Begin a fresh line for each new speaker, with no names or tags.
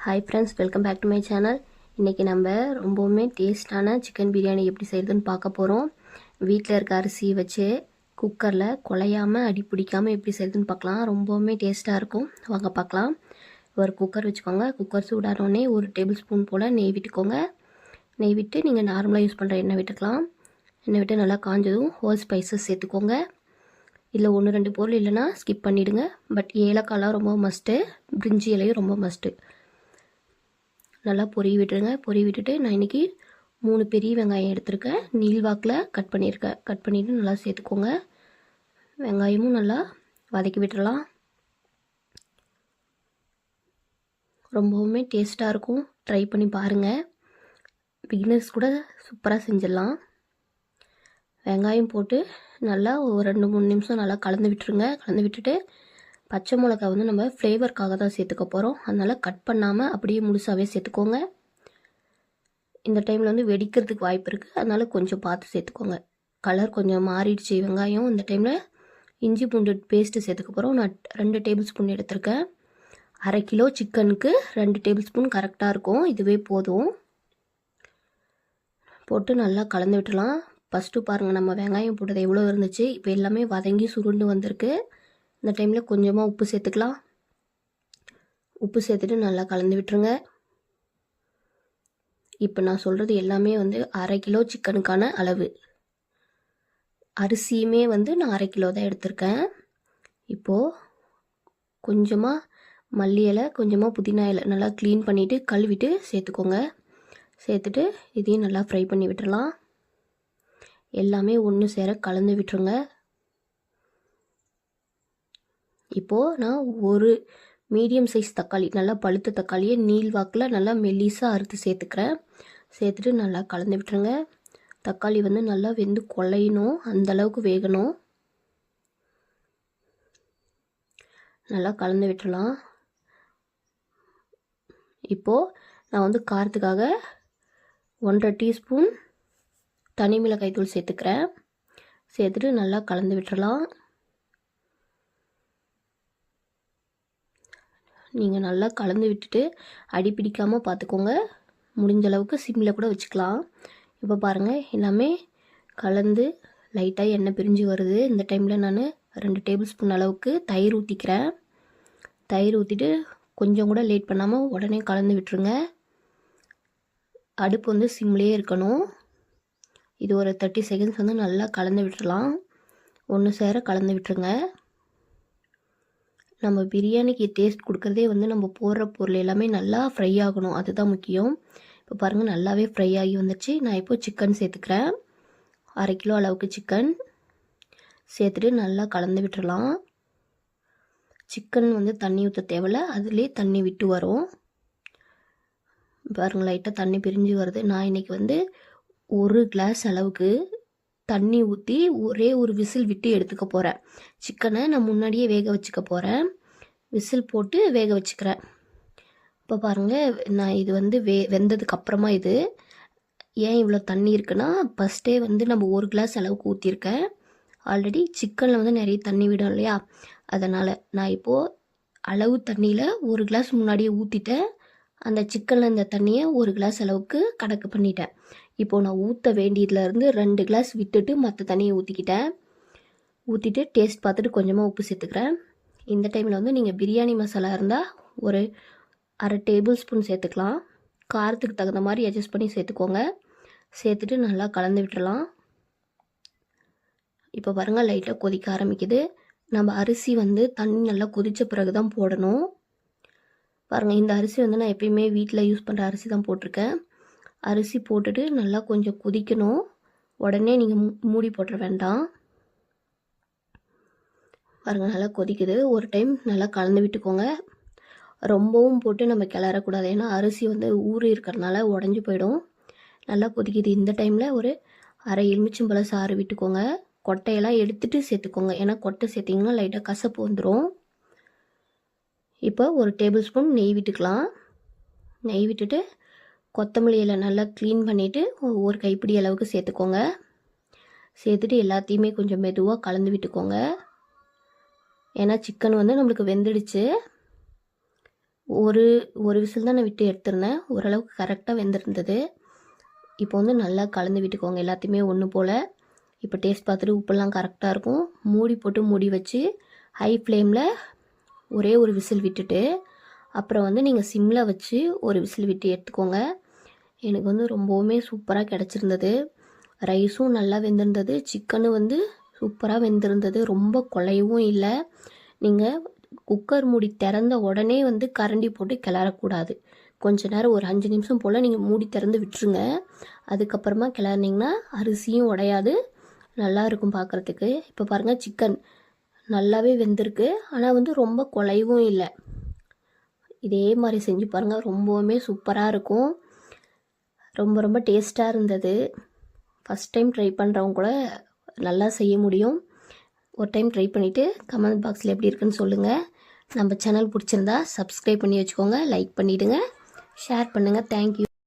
Hi friends, welcome back to my channel. இன்றைக்கி நம்ம ரொம்பவுமே டேஸ்டான சிக்கன் பிரியாணி எப்படி செய்கிறதுன்னு பார்க்க போகிறோம். வீட்டில் இருக்க அரிசி வச்சு குக்கரில் குழையாமல் அடி பிடிக்காமல் எப்படி செய்கிறதுன்னு பார்க்கலாம். ரொம்பவுமே டேஸ்ட்டாக இருக்கும். வாங்க பார்க்கலாம். ஒரு குக்கர் வச்சுக்கோங்க. குக்கர் சூடானோடனே 1 டேபிள் ஸ்பூன் போல் நெய் விட்டுக்கோங்க. நெய் விட்டு நீங்கள் நார்மலாக யூஸ் பண்ணுற எண்ணெய் விட்டுக்கலாம். எண்ணெய் விட்டு நல்லா காஞ்சதும் ஹோல் ஸ்பைசஸ் சேர்த்துக்கோங்க. இல்லை 1-2 பொருள் இல்லைன்னா ஸ்கிப் பண்ணிவிடுங்க. பட் ஏலக்காய்லாம் ரொம்ப மஸ்ட்டு, பிரிஞ்சி இலையும் ரொம்ப மஸ்ட்டு. நல்லா பொரிய விட்டுருங்க. பொரிய விட்டுட்டு நான் இன்றைக்கி 3 பெரிய வெங்காயம் எடுத்திருக்கேன். நீள்வாக்கில் கட் பண்ணியிருக்கேன். கட் பண்ணிவிட்டு நல்லா சேர்த்துக்கோங்க. வெங்காயமும் நல்லா வதக்கி விட்டுறலாம். ரொம்பவுமே டேஸ்ட்டாக இருக்கும். ட்ரை பண்ணி பாருங்கள். பிகினர்ஸ் கூட சூப்பராக செஞ்சிடலாம். வெங்காயம் போட்டு நல்லா ஒரு 2-3 நிமிஷம் நல்லா கலந்து விட்டுருங்க. கலந்து விட்டுட்டு பச்சை மிளகா வந்து நம்ம ஃப்ளேவருக்காக தான் சேர்த்துக்க போகிறோம். அதனால் கட் பண்ணாமல் அப்படியே முழுசாகவே சேர்த்துக்கோங்க. இந்த டைமில் வந்து வெடிக்கிறதுக்கு வாய்ப்பு இருக்குது. அதனால் கொஞ்சம் பார்த்து சேர்த்துக்கோங்க. கலர் கொஞ்சம் மாறிடுச்சு வெங்காயம். இந்த டைமில் இஞ்சி பூண்டு பேஸ்ட்டு சேர்த்துக்க போகிறோம். நான் 2 டேபிள் ஸ்பூன் எடுத்திருக்கேன். 1/2 கிலோ சிக்கனுக்கு 2 டேபிள் ஸ்பூன் கரெக்டாக இருக்கும். இதுவே போதும். போட்டு நல்லா கலந்து விட்டுலாம். ஃபஸ்ட்டு பாருங்கள், நம்ம வெங்காயம் போட்டது எவ்வளோ இருந்துச்சு. இப்போ எல்லாமே வதங்கி சுருண்டு வந்திருக்கு. இந்த டைமில் கொஞ்சமாக உப்பு சேர்த்துக்கலாம். உப்பு சேர்த்துட்டு நல்லா கலந்து விட்டுருங்க. இப்போ நான் சொல்கிறது எல்லாமே வந்து 1/2 கிலோ சிக்கனுக்கான அளவு. அரிசியுமே வந்து நான் 1/2 கிலோ தான் எடுத்திருக்கேன். இப்போது கொஞ்சமாக மல்லி இலை, கொஞ்சமாக புதினா இலை நல்லா க்ளீன் பண்ணிவிட்டு கழுவிட்டு சேர்த்துக்கோங்க. சேர்த்துட்டு இதையும் நல்லா ஃப்ரை பண்ணி விட்டுறலாம். எல்லாமே ஒன்று சேர கலந்து விட்டுருங்க. இப்போது நான் ஒரு மீடியம் சைஸ் தக்காளி, நல்லா பழுத்த தக்காளியை நீள்வாக்கில் நல்லா மெல்லிசாக அறுத்து சேர்த்துக்கிறேன். சேர்த்துட்டு நல்லா கலந்து விட்டுருங்க. தக்காளி வந்து நல்லா வெந்து குழையணும், அந்தளவுக்கு வேகணும். நல்லா கலந்து விட்டுறலாம். இப்போது நான் வந்து காரத்துக்காக 1/2 டீஸ்பூன் தனி மிளகாய் தூள் சேர்த்துக்கிறேன். சேர்த்துட்டு நல்லா கலந்து விட்டுறலாம். நீங்கள் நல்லா கலந்து விட்டுட்டு அடி பிடிக்காமல் பார்த்துக்கோங்க. முடிஞ்ச அளவுக்கு சிம்மில் கூட வச்சுக்கலாம். இப்போ பாருங்கள், எல்லாமே கலந்து லைட்டாக எண்ணெய் பிரிஞ்சு வருது. இந்த டைமில் நான் 2 டேபிள் ஸ்பூன் அளவுக்கு தயிர் ஊற்றிக்கிறேன். தயிர் ஊற்றிட்டு கொஞ்சம் கூட லேட் பண்ணாமல் உடனே கலந்து விட்டுருங்க. அடுப்பு வந்து சிம்லேயே இருக்கணும். இது ஒரு 30 செகண்ட்ஸ் வந்து நல்லா கலந்து விட்டுறலாம். ஒன்று சேர கலந்து விட்டுருங்க. நம்ம பிரியாணிக்கு டேஸ்ட் கொடுக்குறதே வந்து நம்ம போடுற பொருள் எல்லாமே நல்லா ஃப்ரை ஆகணும். அதுதான் முக்கியம். இப்போ பாருங்கள், நல்லாவே ஃப்ரை ஆகி வந்துடுச்சு. நான் இப்போ சிக்கன் சேர்த்துக்கிறேன். 1/2 கிலோ அளவுக்கு சிக்கன் சேர்த்துட்டு நல்லா கலந்து விட்டுறலாம். சிக்கன் வந்து தண்ணி ஊற்ற தேவையில்ல, அதுலேயே தண்ணி விட்டு வரும். பாருங்கள், லைட்டாக தண்ணி பிரிஞ்சு வருது. நான் இன்றைக்கி வந்து 1 கிளாஸ் அளவுக்கு தண்ணி ஊற்றி ஒரே ஒரு விசில் விட்டு எடுத்துக்க போகிறேன். சிக்கனை நான் முன்னாடியே வேக வச்சுக்க போகிறேன். விசில் போட்டு வேக வச்சுக்கிறேன். இப்போ பாருங்கள், நான் இது வந்து வெந்ததுக்கு அப்புறமா இது ஏன் இவ்வளோ தண்ணி இருக்குன்னா, ஃபஸ்ட்டே வந்து நம்ம 1 கிளாஸ் அளவுக்கு ஊற்றிருக்கேன். ஆல்ரெடி சிக்கனில் வந்து நிறைய தண்ணி விடும் இல்லையா, அதனால் நான் இப்போது அளவு தண்ணியில் 1 கிளாஸ் முன்னாடியே ஊற்றிட்டேன். அந்த சிக்கனில் இந்த தண்ணியை 1 கிளாஸ் அளவுக்கு கணக்கு பண்ணிட்டேன். இப்போது நான் ஊற்ற வேண்டியதுலேருந்து 2 கிளாஸ் விட்டுட்டு மற்ற தண்ணியை ஊற்றிக்கிட்டேன். ஊற்றிட்டு டேஸ்ட் பார்த்துட்டு கொஞ்சமாக உப்பு சேர்த்துக்கிறேன். இந்த டைமில் வந்து நீங்கள் பிரியாணி மசாலா இருந்தால் ஒரு 1/2 டேபிள் ஸ்பூன் சேர்த்துக்கலாம். காரத்துக்கு தகுந்த மாதிரி அட்ஜஸ்ட் பண்ணி சேர்த்துக்கோங்க. சேர்த்துட்டு நல்லா கலந்து விட்டுறலாம். இப்போ பாருங்கள், லைட்டாக கொதிக்க ஆரம்பிக்குது. நம்ம அரிசி வந்து தண்ணி நல்லா கொதித்த பிறகு தான் போடணும். பாருங்கள், இந்த அரிசி வந்து நான் எப்பயுமே வீட்டில் யூஸ் பண்ணுற அரிசி தான் போட்டிருக்கேன். அரிசி போட்டுட்டு நல்லா கொஞ்சம் கொதிக்கணும். உடனே நீங்கள் மூடி போட்டுற வேண்டாம். பாருங்கள், நல்லா கொதிக்குது. ஒரு டைம் நல்லா கலந்து விட்டுக்கோங்க. ரொம்பவும் போட்டு நம்ம கிளறக்கூடாது, ஏன்னா அரிசி வந்து ஊறி இருக்கிறதுனால உடஞ்சி போயிடும். நல்லா கொதிக்குது. இந்த டைமில் ஒரு 1/2 எலுமிச்சம்பழம் சாறு விட்டுக்கோங்க. கொட்டையெல்லாம் எடுத்துகிட்டு சேர்த்துக்கோங்க, ஏன்னா கொட்டை சேர்த்திங்கன்னா லைட்டாக கசப்பு வந்துடும். இப்போ 1 டேபிள் ஸ்பூன் நெய் விட்டுக்கலாம். நெய் விட்டுட்டு கொத்தமல்லி இலை நல்லா க்ளீன் பண்ணிவிட்டு 1 கைப்பிடி அளவுக்கு சேர்த்துக்கோங்க. சேர்த்துட்டு எல்லாத்தையுமே கொஞ்சம் மெதுவாக கலந்து விட்டுக்கோங்க. ஏன்னா சிக்கன் வந்து நம்மளுக்கு வெந்துடுச்சு. ஒரு ஒரு விசில் தான் நான் விட்டு எடுத்திருந்தேன். ஓரளவுக்கு கரெக்டாக வெந்திருந்தது. இப்போ வந்து நல்லா கலந்து விட்டுக்கோங்க எல்லாத்தையுமே ஒன்று போல். இப்போ டேஸ்ட் பார்த்துட்டு உப்பெல்லாம் கரெக்டாக இருக்கும். மூடி போட்டு மூடி வச்சு ஹை ஃப்ளேமில் ஒரே ஒரு விசில் விட்டுட்டு அப்புறம் வந்து நீங்கள் சிம்மில் வச்சு ஒரு விசில் விட்டு எடுத்துக்கோங்க. எனக்கு வந்து ரொம்பவுமே சூப்பராக கிடச்சிருந்தது. ரைஸும் நல்லா வெந்திருந்தது, சிக்கனும் வந்து சூப்பராக வெந்திருந்தது, ரொம்ப குழையவும் இல்லை. நீங்கள் குக்கர் மூடி திறந்த உடனே வந்து கரண்டி போட்டு கிளறக்கூடாது. கொஞ்ச நேரம் ஒரு 5 நிமிஷம் போல் நீங்கள் மூடி திறந்து விட்டுருங்க. அதுக்கப்புறமா கிளறினீங்கன்னா அரிசியும் உடையாது, நல்லா இருக்கும் பார்க்குறதுக்கு. இப்போ பாருங்கள் சிக்கன் நல்லாவே வெந்திருக்கு, ஆனால் வந்து ரொம்ப குழையவும் இல்லை. இதே மாதிரி செஞ்சு பாருங்கள், ரொம்பவுமே சூப்பராக இருக்கும். ரொம்ப ரொம்ப டேஸ்ட்டாக இருந்தது. ஃபஸ்ட் டைம் ட்ரை பண்ணுறவங்க கூட நல்லா செய்ய முடியும். ஒரு டைம் ட்ரை பண்ணிவிட்டு கமெண்ட் பாக்ஸில் எப்படி இருக்குன்னு சொல்லுங்கள். நம்ம சேனல் பிடிச்சிருந்தா சப்ஸ்கிரைப் பண்ணி வச்சுக்கோங்க, லைக் பண்ணிவிடுங்க, ஷேர் பண்ணுங்கள். தேங்க்யூ.